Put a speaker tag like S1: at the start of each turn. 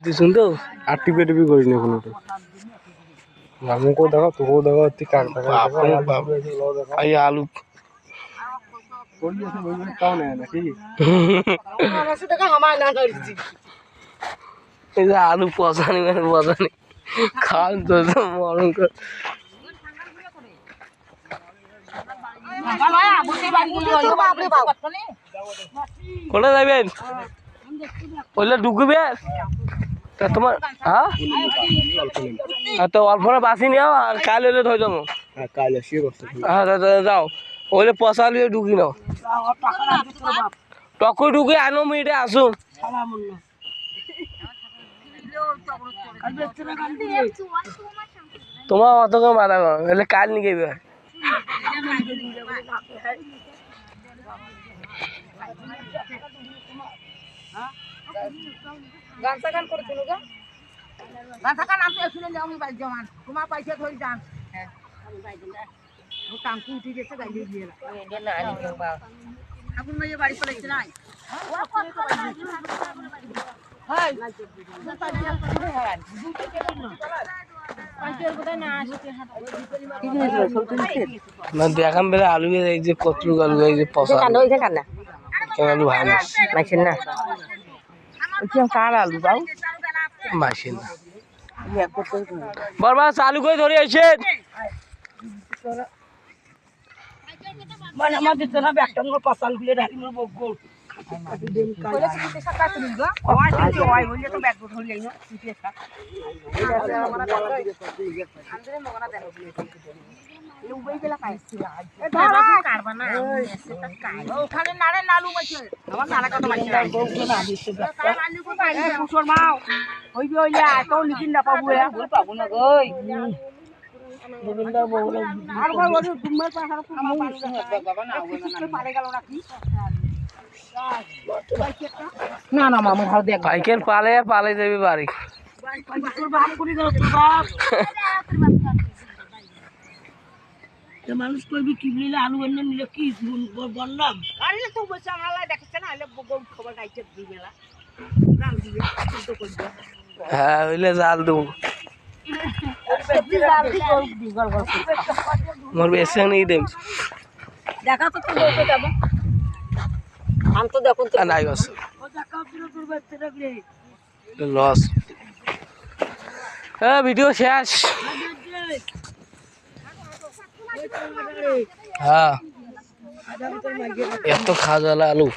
S1: দিছুন তো
S2: আর টিপে টিপি করিনি এখনো তো আমাকেও দেখো তোকেও দেখো তুই কার
S1: এই আলু এই যে আলু পচানি মানে পচানি খান তো মরণ কর কোথায় যাবেন ওইলে ঢুকবে তা তোমার হ্যাঁ তো অল্পটা বাসি নিও আর কাল হইলে ধরে যাবো হ্যাঁ যাও ওইলে পচালি ঢুকি নাও টকু ঢুকি আনো মিটে আসুন তোমার অত কেউ মাথা এলে কাল নিয়ে গেবে
S3: গানটা গান করে দিল গা গানটা গান আমি শুনে যাও আমি বাইক জমান তোমার পয়সা ধরে যান হ্যাঁ আমি বাইক না ও টাঙ্কি উঠে গেছে গাড়ি দিয়ে না না আনি কেউ বা আপন মেয়ে বাড়ি চলে নাই ও কোন তো হাই
S1: না দেখাম বেলা আলু এই যে কতলু আলু এই যে পচা
S3: কানো ওইখানে কানা
S1: আলু ভাই
S3: মাইছেন না ওই কার আলু বাউ
S1: মাসে না বরবাস আলু কই ধরে আইছেন
S3: মানে আমাদের তো না ব্যাগটা মোর পছাল খুলে রাখি মোর বগল কইলে কি দিতে সাকা তুমি গো ওই কিন্তু ওই বললে তো ব্যাগ ধরে আইনো দিতে সাকা এটা আমরা আন্দরে মগনা দেন এই উবাই গেলা পাইছি এ ধরা কাটবা না সেটা কাই ওখানে নাড়ে নালু মাইছে আমার নাড়া কত মাইছে বগল না দিছে কার আলু কো পাই কুসর মাও হইবে হইলে এত লিখিন না পাবো এ পাবো না গই গোবিন্দা বউরে আর কই বলি তুমি পাহাড় তোমার বাবা না পারে গেল নাকি না না মামু হাও দেখ
S1: পাইকের পালে পালে যাবে বাড়ি
S3: তোর বাপ করে দাও তোর বাপ এ মানুষ কইবি কি বলিলে আলু এনে নিলে কি বললাম আরে তো বসে আমরা দেখছ না আলে বগল খবর গাইতে দি মেলা জাল দিবে তো কইবে
S1: হ্যাঁ হইলে জাল দেবো মোর বেশি নেই দেব
S3: দেখা তো তুই বলতে যাব আমি তো দেখুন তো
S1: নাই গছ
S3: ও দেখা দিল তোর বেচতে লাগলে
S1: লস হ্যাঁ ভিডিও শেষ হ্যাঁ এত খাওয়া আলু